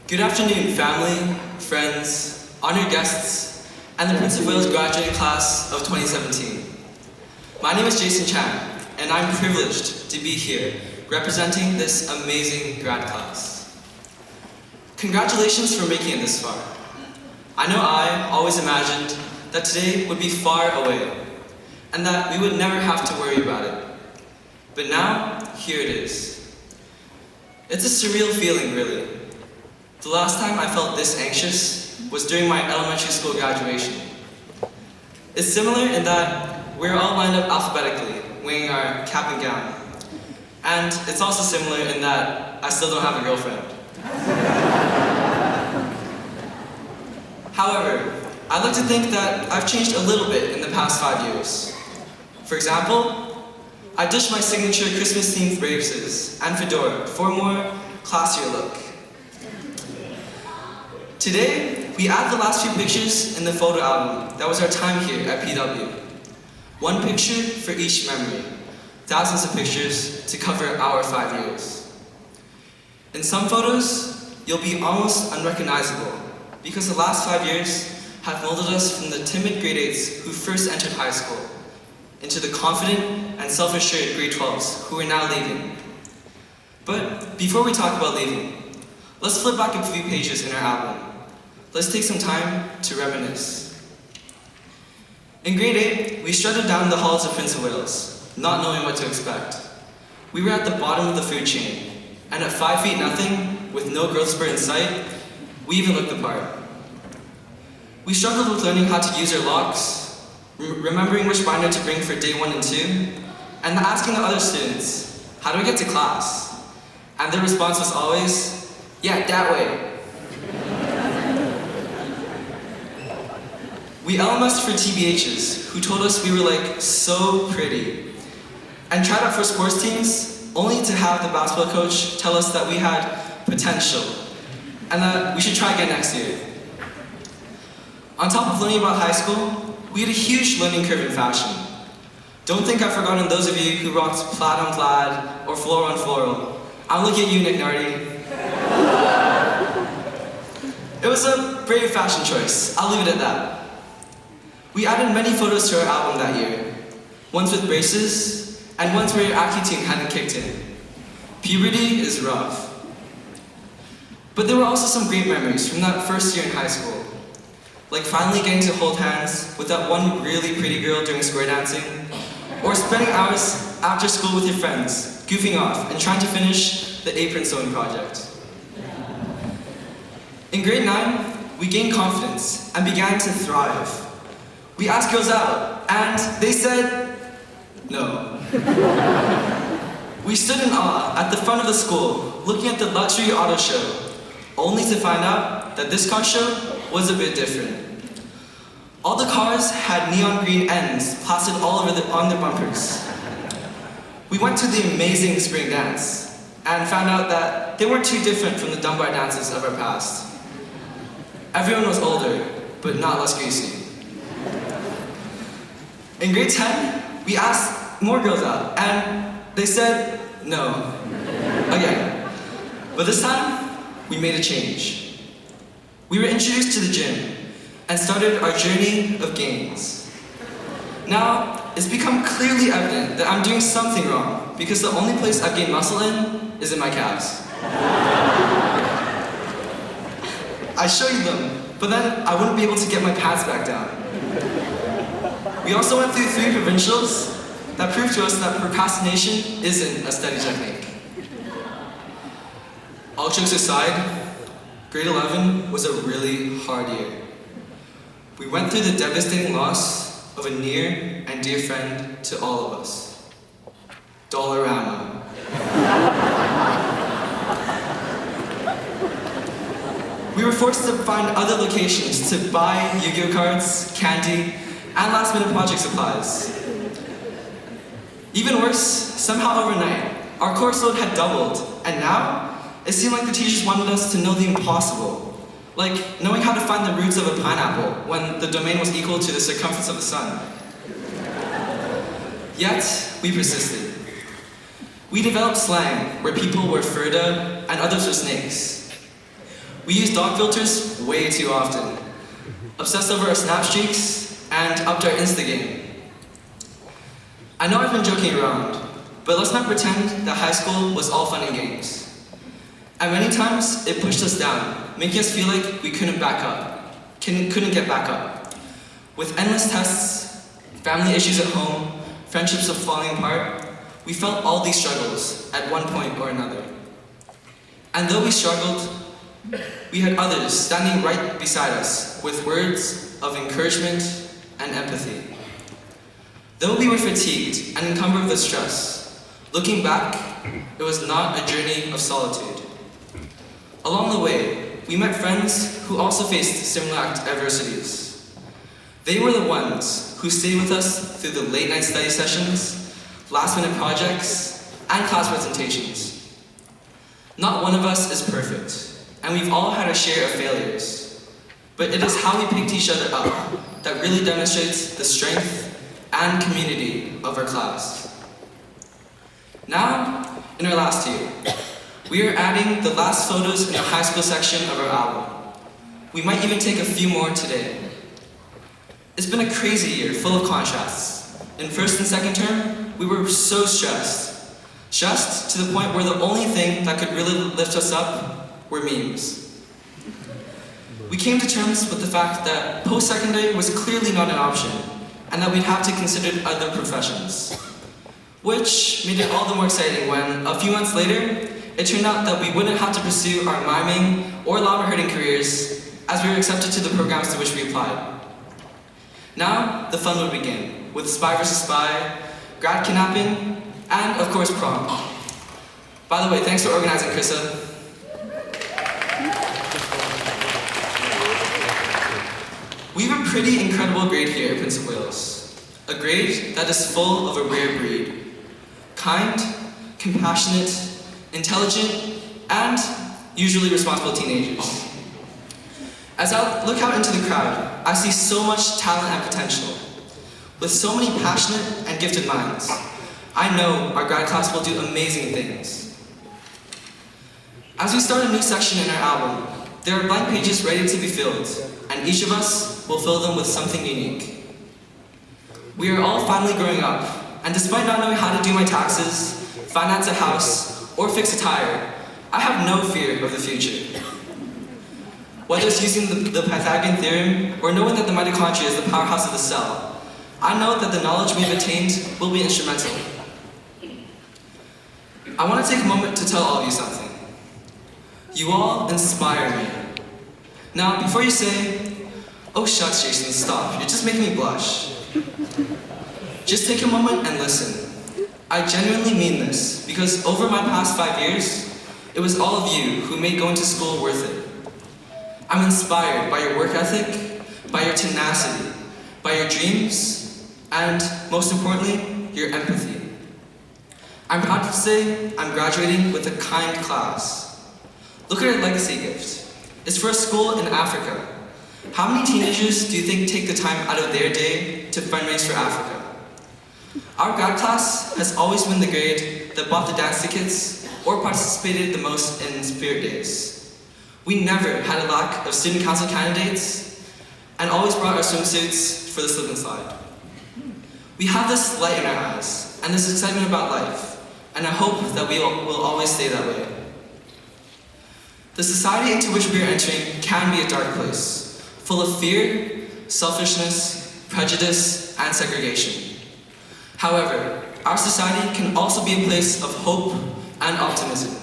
Good afternoon, family, friends, honored guests, and the Prince of Wales graduating class of 2017. My name is JChan, and I'm privileged to be here representing this amazing grad class. Congratulations for making it this far. I know I always imagined that today would be far away, and that we would never have to worry about it. But now, here it is. It's a surreal feeling, really. The last time I felt this anxious was during my elementary school graduation. It's similar in that we're all lined up alphabetically, wearing our cap and gown. And it's also similar in that I still don't have a girlfriend. However, I'd like to think that I've changed a little bit in the past 5 years. For example, I ditched my signature Christmas-themed braces and fedora for a more classier look. Today, we add the last few pictures in the photo album that was our time here at PW. One picture for each memory, thousands of pictures to cover our 5 years. In some photos, you'll be almost unrecognizable because the last 5 years have molded us from the timid grade 8s who first entered high school into the confident and self-assured grade 12s who are now leaving. But before we talk about leaving, let's flip back a few pages in our album. Let's take some time to reminisce. In grade 8, we strutted down the halls of Prince of Wales, not knowing what to expect. We were at the bottom of the food chain, and at 5 feet nothing, with no growth spurt in sight, we even looked the part. We struggled with learning how to use our locks, remembering which binder to bring for day 1 and 2, and asking the other students, how do we get to class? And their response was always, yeah, that way. We LMS'd for TBHs, who told us we were like so pretty, and tried out for sports teams, only to have the basketball coach tell us that we had potential, and that we should try again next year. On top of learning about high school, we had a huge learning curve in fashion. Don't think I've forgotten those of you who rocked plaid on plaid or floral on floral. I'm looking at you, Nick Nardi. It was a brave fashion choice, I'll leave it at that. We added many photos to our album that year, ones with braces, and ones where your Accutune hadn't kicked in. Puberty is rough. But there were also some great memories from that first year in high school, like finally getting to hold hands with that one really pretty girl during square dancing, or spending hours after school with your friends, goofing off and trying to finish the apron sewing project. In grade 9, we gained confidence and began to thrive. We asked girls out, and they said no. We stood in awe at the front of the school, looking at the luxury auto show, only to find out that this car show was a bit different. All the cars had neon green ends plastered all over on their bumpers. We went to the amazing spring dance, and found out that they weren't too different from the Dunbar dances of our past. Everyone was older, but not less greasy. In grade 10, we asked more girls out, and they said no. Again. But this time, we made a change. We were introduced to the gym, and started our journey of gains. Now, it's become clearly evident that I'm doing something wrong, because the only place I've gained muscle in is in my calves. I show you them, but then I wouldn't be able to get my pads back down. We also went through 3 provincials that proved to us that procrastination isn't a study technique. All jokes aside, grade 11 was a really hard year. We went through the devastating loss of a near and dear friend to all of us. Dollarama. We were forced to find other locations to buy Yu-Gi-Oh cards, candy, and last-minute project supplies. Even worse, somehow overnight, our course load had doubled, and now, it seemed like the teachers wanted us to know the impossible. Like knowing how to find the roots of a pineapple when the domain was equal to the circumference of the sun. Yet, we persisted. We developed slang where people were furda and others were snakes. We use dog filters way too often, obsessed over our snap streaks, and upped our Insta game. I know I've been joking around, but let's not pretend that high school was all fun and games. And many times, it pushed us down, making us feel like we couldn't get back up. With endless tests, family issues at home, friendships of falling apart, we felt all these struggles at one point or another. And though we struggled, we had others standing right beside us with words of encouragement and empathy. Though we were fatigued and encumbered with stress, looking back, it was not a journey of solitude. Along the way, we met friends who also faced similar adversities. They were the ones who stayed with us through the late night study sessions, last-minute projects, and class presentations. Not one of us is perfect, and we've all had our share of failures. But it is how we picked each other up that really demonstrates the strength and community of our class. Now, in our last year, we are adding the last photos in the high school section of our album. We might even take a few more today. It's been a crazy year full of contrasts. In first and second term, we were so stressed. Stressed to the point where the only thing that could really lift us up were memes. We came to terms with the fact that post-secondary was clearly not an option, and that we'd have to consider other professions. Which made it all the more exciting when, a few months later, it turned out that we wouldn't have to pursue our miming or llama herding careers as we were accepted to the programs to which we applied. Now, the fun would begin, with Spy vs. Spy, grad kidnapping, and of course prom. By the way, thanks for organizing, Krissa. We have a pretty incredible grade here at Prince of Wales. A grade that is full of a rare breed. Kind, compassionate, intelligent, and usually responsible teenagers. As I look out into the crowd, I see so much talent and potential. With so many passionate and gifted minds, I know our grad class will do amazing things. As we start a new section in our album, there are blank pages ready to be filled, and each of us will fill them with something unique. We are all finally growing up, and despite not knowing how to do my taxes, finance a house, or fix a tire, I have no fear of the future. Whether it's using the Pythagorean theorem or knowing that the mitochondria is the powerhouse of the cell, I know that the knowledge we've attained will be instrumental. I want to take a moment to tell all of you something. You all inspire me. Now, before you say, "Oh shucks, Jason, stop, you're just making me blush," just take a moment and listen. I genuinely mean this, because over my past 5 years, it was all of you who made going to school worth it. I'm inspired by your work ethic, by your tenacity, by your dreams, and most importantly, your empathy. I'm proud to say I'm graduating with a kind class. Look at our legacy gift. It's for a school in Africa. How many teenagers do you think take the time out of their day to fundraise for Africa? Our grad class has always been the grade that bought the dance tickets or participated the most in spirit days. We never had a lack of student council candidates and always brought our swimsuits for the slip and slide. We have this light in our eyes and this excitement about life, and I hope that we will always stay that way. The society into which we are entering can be a dark place, full of fear, selfishness, prejudice, and segregation. However, our society can also be a place of hope and optimism.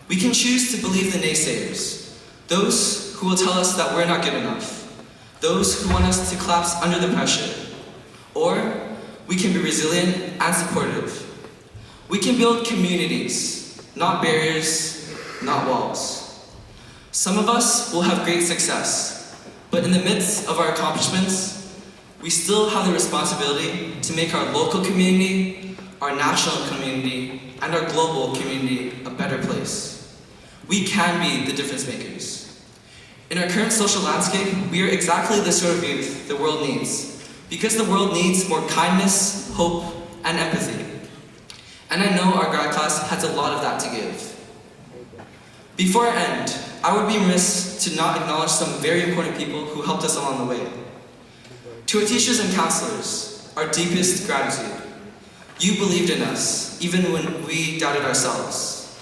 We can choose to believe the naysayers, those who will tell us that we're not good enough, those who want us to collapse under the pressure, or we can be resilient and supportive. We can build communities, not barriers, not walls. Some of us will have great success, but in the midst of our accomplishments, we still have the responsibility to make our local community, our national community, and our global community a better place. We can be the difference makers. In our current social landscape, we are exactly the sort of youth the world needs, because the world needs more kindness, hope, and empathy. And I know our grad class has a lot of that to give. Before I end, I would be remiss to not acknowledge some very important people who helped us along the way. To our teachers and counselors, our deepest gratitude. You believed in us, even when we doubted ourselves.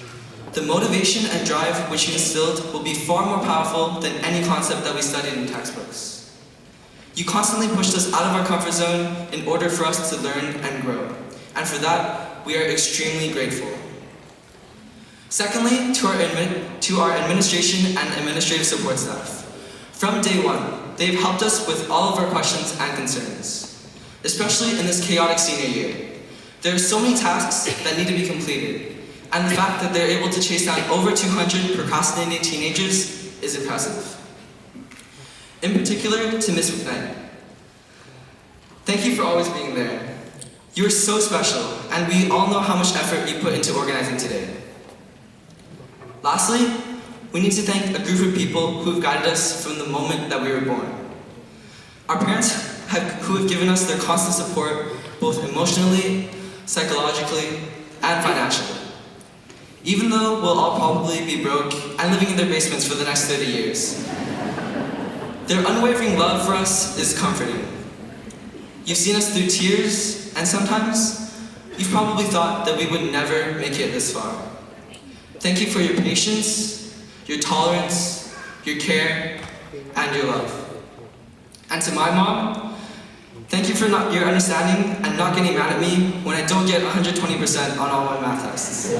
The motivation and drive which you instilled will be far more powerful than any concept that we studied in textbooks. You constantly pushed us out of our comfort zone in order for us to learn and grow, and for that, we are extremely grateful. Secondly, to our administration and administrative support staff. From day one, they've helped us with all of our questions and concerns, especially in this chaotic senior year. There are so many tasks that need to be completed, and the fact that they're able to chase down over 200 procrastinating teenagers is impressive. In particular, to Ms. McKnight. Thank you for always being there. You are so special, and we all know how much effort you put into organizing today. Lastly, we need to thank a group of people who have guided us from the moment that we were born. Our parents who have given us their constant support, both emotionally, psychologically, and financially. Even though we'll all probably be broke and living in their basements for the next 30 years. Their unwavering love for us is comforting. You've seen us through tears, and sometimes you've probably thought that we would never make it this far. Thank you for your patience, your tolerance, your care, and your love. And to my mom, thank you for your understanding and not getting mad at me when I don't get 120% on all my math tests.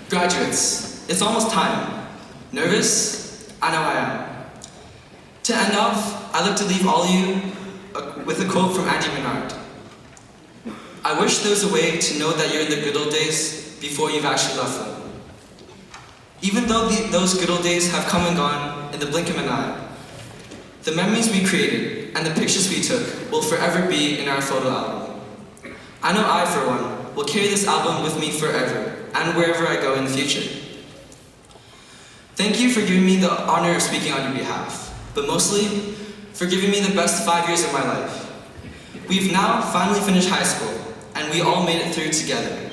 Graduates, it's almost time. Nervous? I know I am. To end off, I'd like to leave all of you with a quote from Andy Menard. I wish there was a way to know that you're in the good old days before you've actually left them. Even though those good old days have come and gone in the blink of an eye, the memories we created and the pictures we took will forever be in our photo album. I know I, for one, will carry this album with me forever and wherever I go in the future. Thank you for giving me the honor of speaking on your behalf, but mostly for giving me the best 5 years of my life. We've now finally finished high school, and we all made it through together.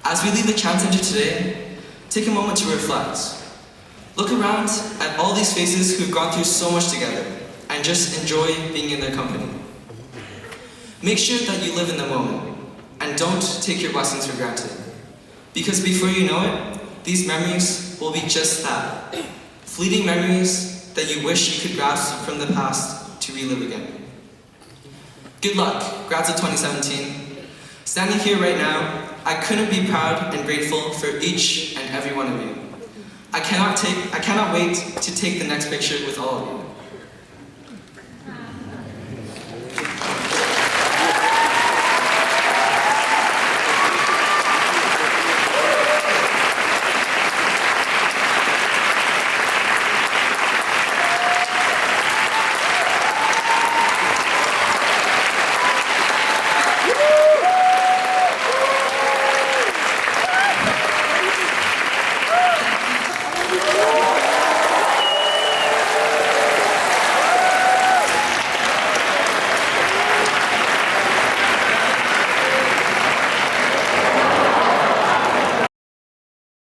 As we leave the Chan Center today, take a moment to reflect. Look around at all these faces who've gone through so much together, and just enjoy being in their company. Make sure that you live in the moment, and don't take your blessings for granted. Because before you know it, these memories will be just that. Fleeting memories that you wish you could grasp from the past to relive again. Good luck, grads of 2017. Standing here right now, I couldn't be proud and grateful for each and every one of you. I cannot wait to take the next picture with all of you.